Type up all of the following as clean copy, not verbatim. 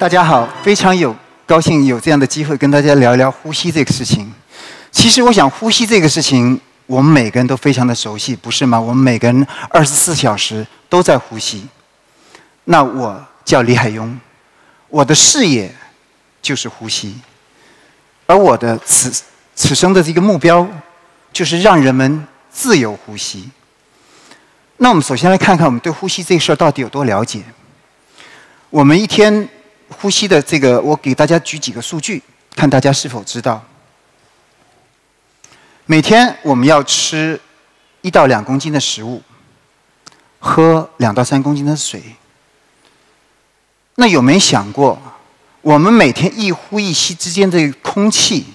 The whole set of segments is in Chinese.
大家好，非常高兴有这样的机会跟大家聊一聊呼吸这个事情。其实我想，呼吸这个事情，我们每个人都非常的熟悉，不是吗？我们每个人24小时都在呼吸。那我叫李海庸，我的事业就是呼吸，而我的此生的这个目标，就是让人们自由呼吸。那我们首先来看看我们对呼吸这个事儿到底有多了解。我们一天呼吸的这个，我给大家举几个数据，看大家是否知道。每天我们要吃1到2公斤的食物，喝2到3公斤的水。那有没有想过，我们每天一呼一吸之间的空气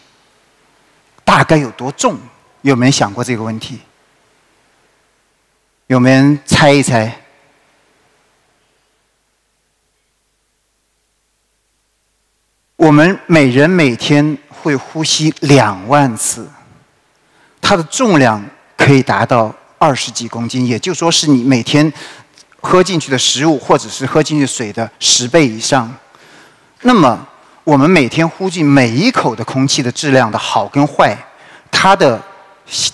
大概有多重？有没有想过这个问题？有没有人猜一猜？我们每人每天会呼吸2万次，它的重量可以达到20几公斤，也就是说是你每天喝进去的食物或者是喝进去水的10倍以上。那么我们每天呼进每一口的空气的质量的好跟坏，它的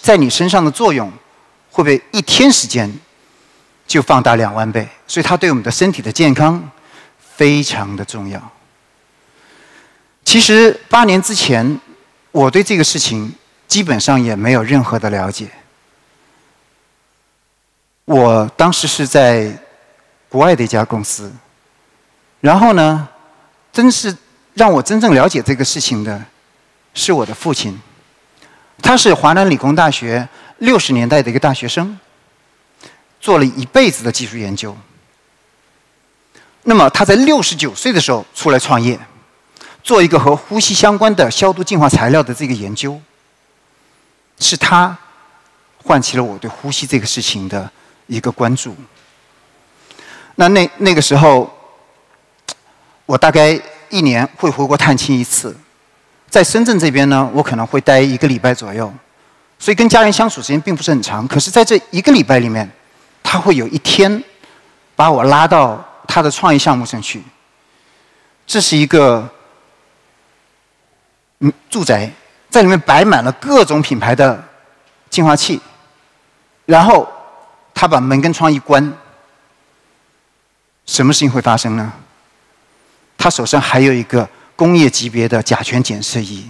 在你身上的作用会不会1天时间就放大2万倍？所以它对我们的身体的健康非常的重要。其实8年之前，我对这个事情基本上也没有任何的了解。我当时是在国外的一家公司，然后呢，让我真正了解这个事情的是我的父亲。他是华南理工大学60年代的一个大学生，做了一辈子的技术研究。那么他在69岁的时候出来创业，做一个和呼吸相关的消毒净化材料的这个研究。是他唤起了我对呼吸这个事情的一个关注。那个时候，我大概1年会回国探亲1次，在深圳这边呢，我可能会待1个礼拜左右，所以跟家人相处时间并不是很长。可是在这1个礼拜里面，他会有1天把我拉到他的创业项目上去。这是一个住宅，在里面摆满了各种品牌的净化器，然后他把门跟窗一关，什么事情会发生呢？他手上还有一个工业级别的甲醛检测仪，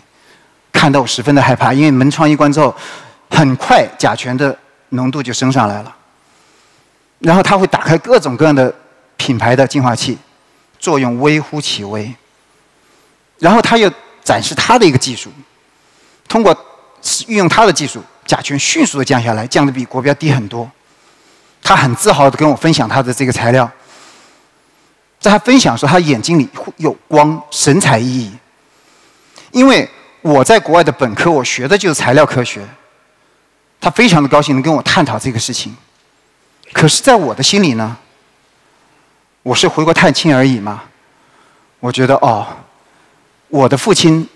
看到我十分的害怕，因为门窗一关之后，很快甲醛的浓度就升上来了。然后他会打开各种各样的品牌的净化器，作用微乎其微。然后他又展示他的一个技术，通过运用他的技术，甲醛迅速的降下来，降得比国标低很多。他很自豪的跟我分享他的这个材料，在他分享的时候，他眼睛里有光，神采奕奕。因为我在国外的本科，我学的就是材料科学，他非常的高兴能跟我探讨这个事情。可是在我的心里呢，我是回国探亲而已嘛，我觉得我的父亲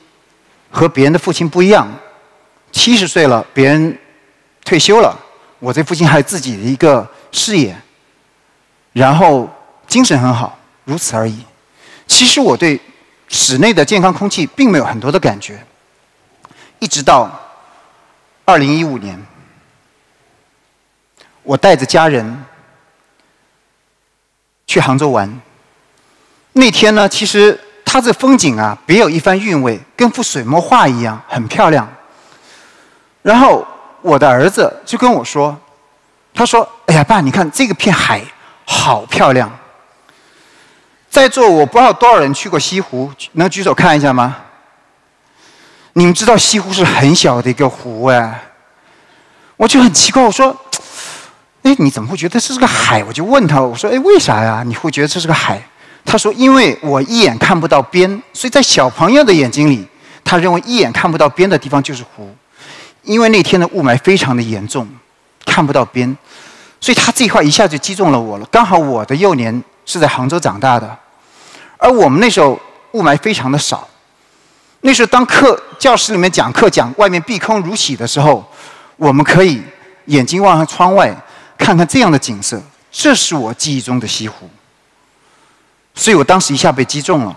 和别人的父亲不一样，70岁了，别人退休了，我这父亲还有自己的一个事业，然后精神很好，如此而已。其实我对室内的健康空气并没有很多的感觉，一直到2015年，我带着家人去杭州玩。那天呢，其实它这风景啊，别有一番韵味，跟幅水墨画一样，很漂亮。然后我的儿子就跟我说，他说：“哎呀，爸，你看这个片海好漂亮。”在座我不知道多少人去过西湖，能举手看一下吗？你们知道西湖是很小的一个湖哎，我就很奇怪，我说：“哎，你怎么会觉得这是个海？”我就问他，我说：“哎，为啥呀？你会觉得这是个海？”他说：“因为我一眼看不到边，所以在小朋友的眼睛里，他认为一眼看不到边的地方就是湖。因为那天的雾霾非常的严重，看不到边，所以他这一块一下就击中了我了。刚好我的幼年是在杭州长大的，而我们那时候雾霾非常的少。那时候当教室里面讲课讲外面碧空如洗的时候，我们可以眼睛望向窗外，看看这样的景色，这是我记忆中的西湖。所以我当时一下被击中了。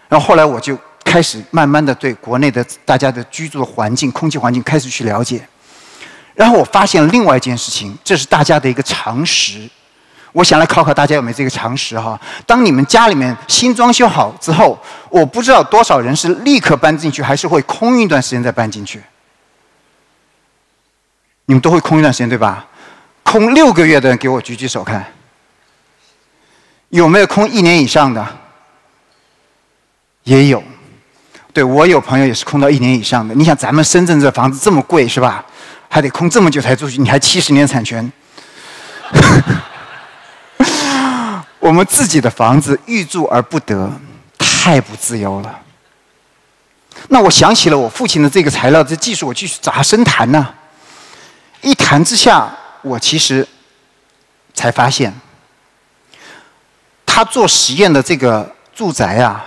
然后后来我就开始慢慢的对国内的大家的居住的环境、空气环境开始去了解。然后我发现了另外一件事情，这是大家的一个常识。我想来考考大家有没有这个常识哈？当你们家里面新装修好之后，我不知道多少人是立刻搬进去，还是会空一段时间再搬进去。你们都会空一段时间对吧？空6个月的人给我举举手看。有没有空1年以上的？也有。对，我有朋友也是空到1年以上的。你想咱们深圳这房子这么贵是吧？还得空这么久才出去，你还70年产权。我们自己的房子欲住而不得，太不自由了。那我想起了我父亲的这个材料的技术，我继续找他深谈呢。一谈之下，我其实才发现，他做实验的这个住宅啊，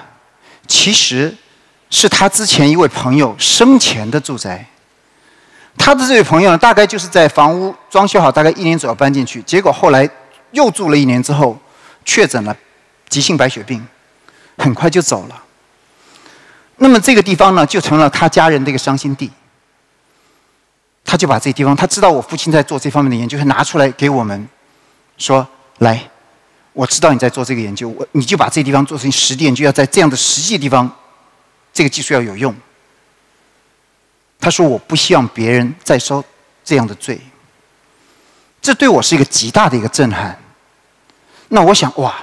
其实是他之前一位朋友生前的住宅。他的这位朋友呢，大概就是在房屋装修好大概1年左右搬进去，结果后来又住了1年之后，确诊了急性白血病，很快就走了。那么这个地方呢，就成了他家人的一个伤心地。他就把这个地方，他知道我父亲在做这方面的研究，他拿出来给我们说：“来，我知道你在做这个研究，你就把这个地方做成实地研究，要在这样的实际地方，这个技术要有用。”他说：“我不希望别人再受这样的罪。”这对我是一个极大的一个震撼。那我想，哇，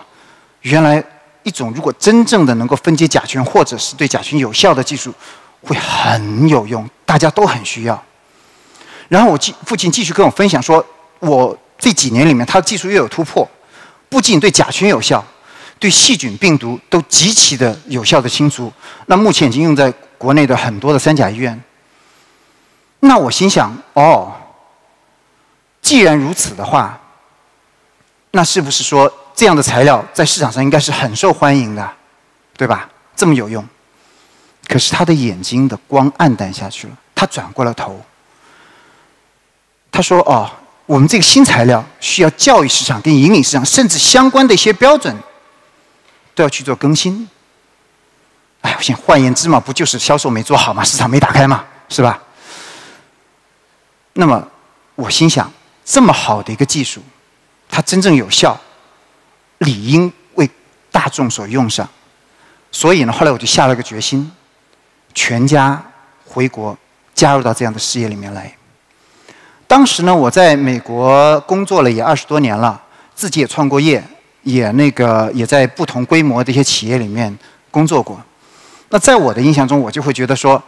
原来一种如果真正的能够分解甲醛，或者是对甲醛有效的技术，会很有用，大家都很需要。然后我父亲继续跟我分享说，我这几年里面，他的技术又有突破，不仅对甲醛有效，对细菌、病毒都极其的有效的清除。那目前已经用在国内的很多的3甲医院。那我心想，哦，既然如此的话，那是不是说这样的材料在市场上应该是很受欢迎的，对吧？这么有用。可是他的眼睛的光暗淡下去了，他转过了头。他说：“哦，我们这个新材料需要教育市场跟引领市场，甚至相关的一些标准都要去做更新。”哎，我想换言之嘛，不就是销售没做好嘛，市场没打开嘛，是吧？那么我心想，这么好的一个技术，它真正有效，理应为大众所用上。所以呢，后来我就下了个决心，全家回国加入到这样的事业里面来。当时呢，我在美国工作了也20多年了，自己也创过业，也在不同规模的一些企业里面工作过。那在我的印象中，我就会觉得说，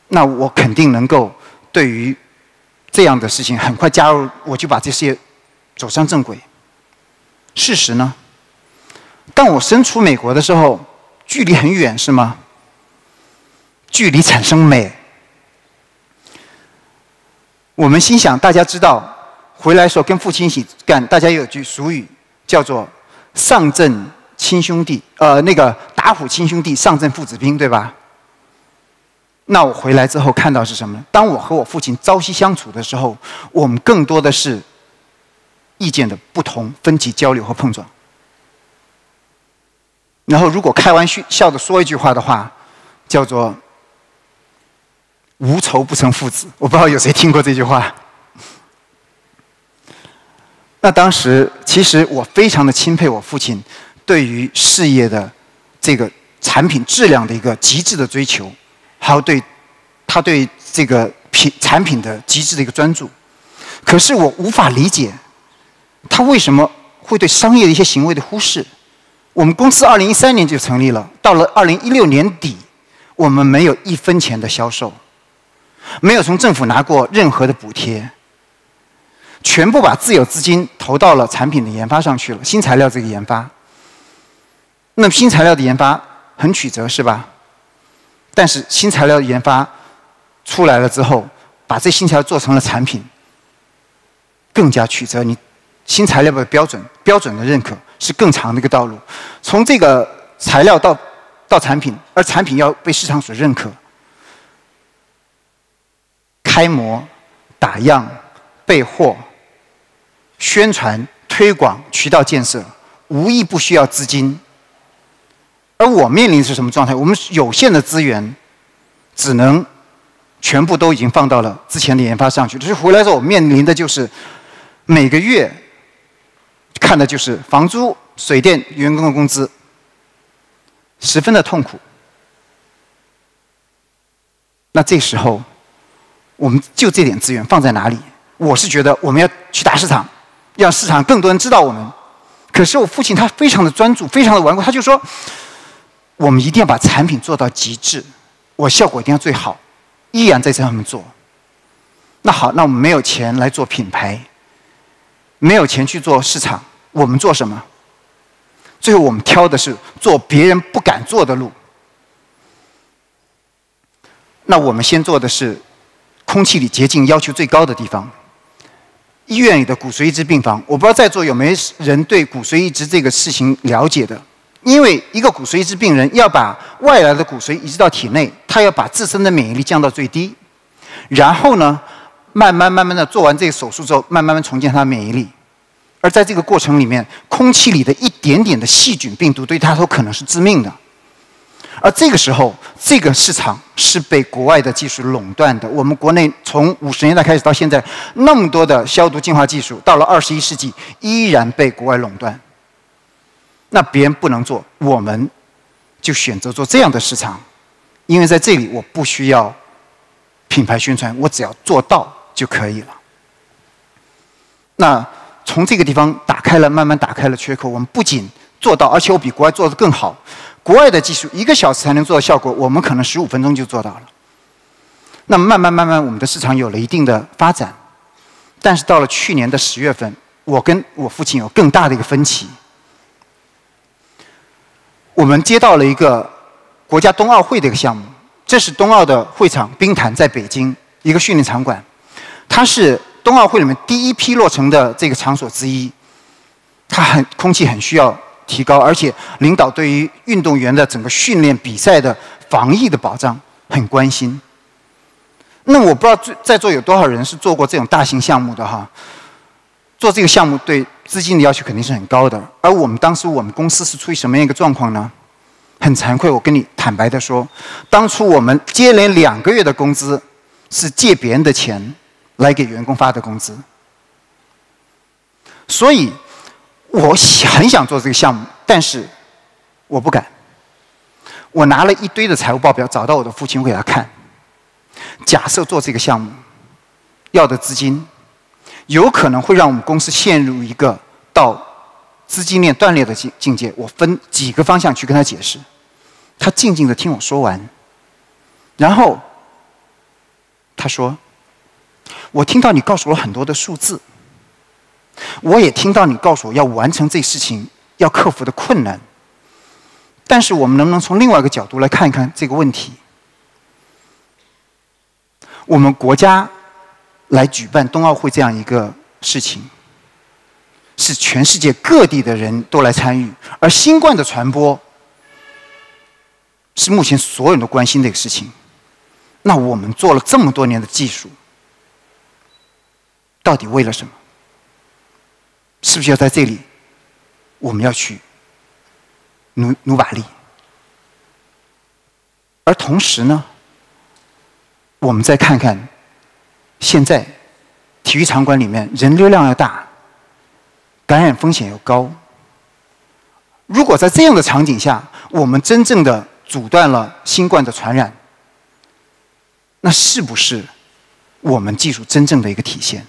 那我肯定能够对于这样的事情很快加入，我就把这些走上正轨。事实呢，当我身处美国的时候，距离很远是吗？距离产生美。我们心想，大家知道，回来的时候跟父亲一起干，大家有句俗语叫做“上阵亲兄弟”，打虎亲兄弟，上阵父子兵，对吧？那我回来之后看到是什么呢？当我和我父亲朝夕相处的时候，我们更多的是意见的不同、分歧、交流和碰撞。然后，如果开玩笑的说一句话的话，叫做“无仇不成父子”。我不知道有谁听过这句话。那当时，其实我非常的钦佩我父亲对于事业的这个产品质量的一个极致的追求，还有他对这个产品的极致的一个专注。可是我无法理解，他为什么会对商业的一些行为的忽视。我们公司2013年就成立了，到了2016年底，我们没有1分钱的销售，没有从政府拿过任何的补贴，全部把自有资金投到了产品的研发上去了，新材料这个研发。那么新材料的研发很曲折，是吧？但是新材料的研发出来了之后，把这新材料做成了产品，更加曲折。你新材料的标准的认可是更长的一个道路，从这个材料到产品，而产品要被市场所认可，开模、打样、备货、宣传、推广、渠道建设，无一不需要资金。而我面临的是什么状态？我们有限的资源，只能全部都已经放到了之前的研发上去。就是回来之后，我面临的就是每个月看的就是房租、水电、员工的工资，十分的痛苦。那这时候，我们就这点资源放在哪里？我是觉得我们要去打市场，让市场更多人知道我们。可是我父亲他非常的专注，非常的顽固，他就说，我们一定要把产品做到极致，我效果一定要最好，依然在这上面做。那好，那我们没有钱来做品牌，没有钱去做市场，我们做什么？最后我们挑的是做别人不敢做的路。那我们先做的是空气里洁净要求最高的地方，医院里的骨髓移植病房。我不知道在座有没有人对骨髓移植这个事情了解的？因为一个骨髓移植病人要把外来的骨髓移植到体内，他要把自身的免疫力降到最低，然后呢，慢慢的做完这个手术之后，慢慢重建他的免疫力。而在这个过程里面，空气里的一点点的细菌、病毒对他都可能是致命的。而这个时候，这个市场是被国外的技术垄断的。我们国内从50年代开始到现在，那么多的消毒净化技术，到了21世纪依然被国外垄断。那别人不能做，我们就选择做这样的市场，因为在这里我不需要品牌宣传，我只要做到就可以了。那从这个地方慢慢打开了缺口，我们不仅做到，而且我比国外做得更好。国外的技术1个小时才能做到效果，我们可能15分钟就做到了。那么慢慢，我们的市场有了一定的发展。但是到了去年的10月份，我跟我父亲有更大的一个分歧。我们接到了一个国家冬奥会的一个项目，这是冬奥的会场冰坛，在北京一个训练场馆，它是冬奥会里面第一批落成的这个场所之一。它空气很需要提高，而且领导对于运动员的整个训练、比赛的防疫的保障很关心。那我不知道在座有多少人是做过这种大型项目的哈？做这个项目对资金的要求肯定是很高的。而当时我们公司是处于什么样一个状况呢？很惭愧，我跟你坦白的说，当初我们接连2个月的工资是借别人的钱来给员工发的工资，所以我很想做这个项目，但是我不敢。我拿了一堆的财务报表，找到我的父亲，我给他看。假设做这个项目要的资金，有可能会让我们公司陷入一个到资金链断裂的境界。我分几个方向去跟他解释，他静静地听我说完，然后他说：“我听到你告诉我很多的数字。”我也听到你告诉我要完成这事情要克服的困难，但是我们能不能从另外一个角度来看一看这个问题？我们国家来举办冬奥会这样一个事情，是全世界各地的人都来参与，而新冠的传播是目前所有人都关心的一个事情。那我们做了这么多年的技术，到底为了什么？是不是要在这里，我们要去努把力？而同时呢，我们再看看现在体育场馆里面人流量要大，感染风险又高。如果在这样的场景下，我们真正的阻断了新冠的传染，那是不是我们技术真正的一个体现？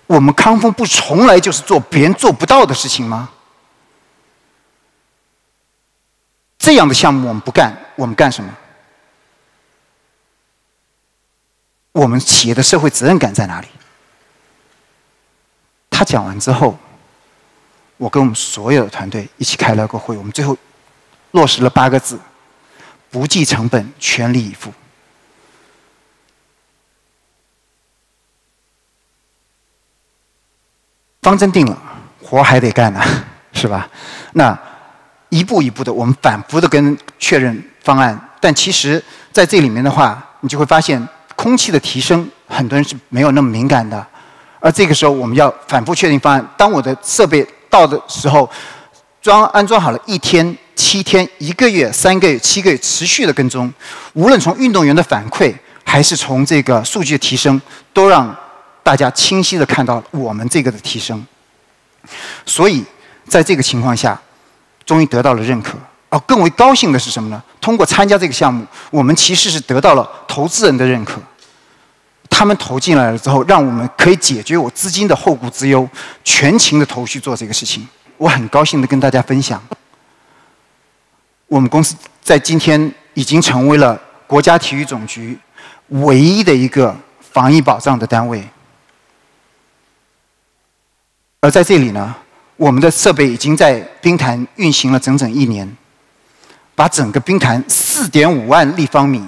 我们康复不从来就是做别人做不到的事情吗？这样的项目我们不干，我们干什么？我们企业的社会责任感在哪里？他讲完之后，我跟我们所有的团队一起开了个会，我们最后落实了8个字：不计成本，全力以赴。方针定了，活还得干呢，是吧？那一步一步的，我们反复的跟确认方案。但其实在这里面的话，你就会发现空气的提升，很多人是没有那么敏感的。而这个时候，我们要反复确定方案。当我的设备到的时候，安装好了1天，7 7天、1个月、3个月、7个月持续的跟踪，无论从运动员的反馈，还是从这个数据的提升，都让大家清晰的看到我们这个的提升。所以在这个情况下，终于得到了认可。更为高兴的是什么呢？通过参加这个项目，我们其实是得到了投资人的认可。他们投进来了之后，让我们可以解决我资金的后顾之忧，全情的投去做这个事情。我很高兴的跟大家分享，我们公司在今天已经成为了国家体育总局唯一的一个防疫保障的单位。而在这里呢，我们的设备已经在冰坛运行了整整1年，把整个冰坛4.5万立方米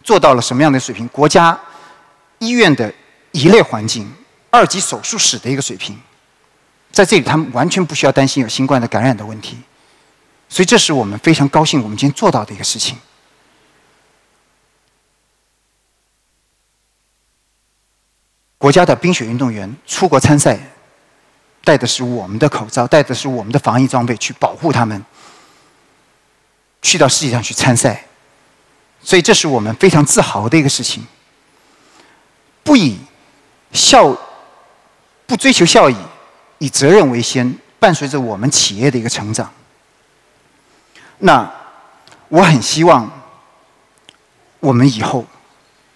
做到了什么样的水平？国家医院的一类环境，2级手术室的一个水平。在这里，他们完全不需要担心有新冠的感染的问题。所以，这是我们非常高兴我们今天做到的一个事情。国家的冰雪运动员出国参赛，戴的是我们的口罩，戴的是我们的防疫装备去保护他们，去到世界上去参赛。所以，这是我们非常自豪的一个事情。不追求效益，以责任为先，伴随着我们企业的一个成长。那我很希望我们以后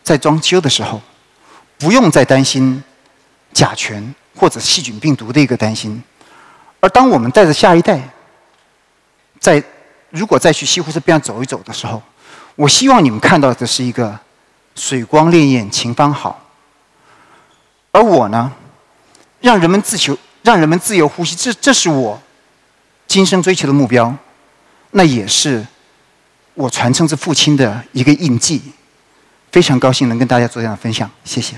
在装修的时候，不用再担心甲醛或者细菌病毒的一个担心，而当我们带着下一代，如果再去西湖这边走一走的时候，我希望你们看到的是一个水光潋滟晴方好。而我呢，让人们自由呼吸，这是我今生追求的目标，那也是我传承自父亲的一个印记。非常高兴能跟大家做这样的分享，谢谢。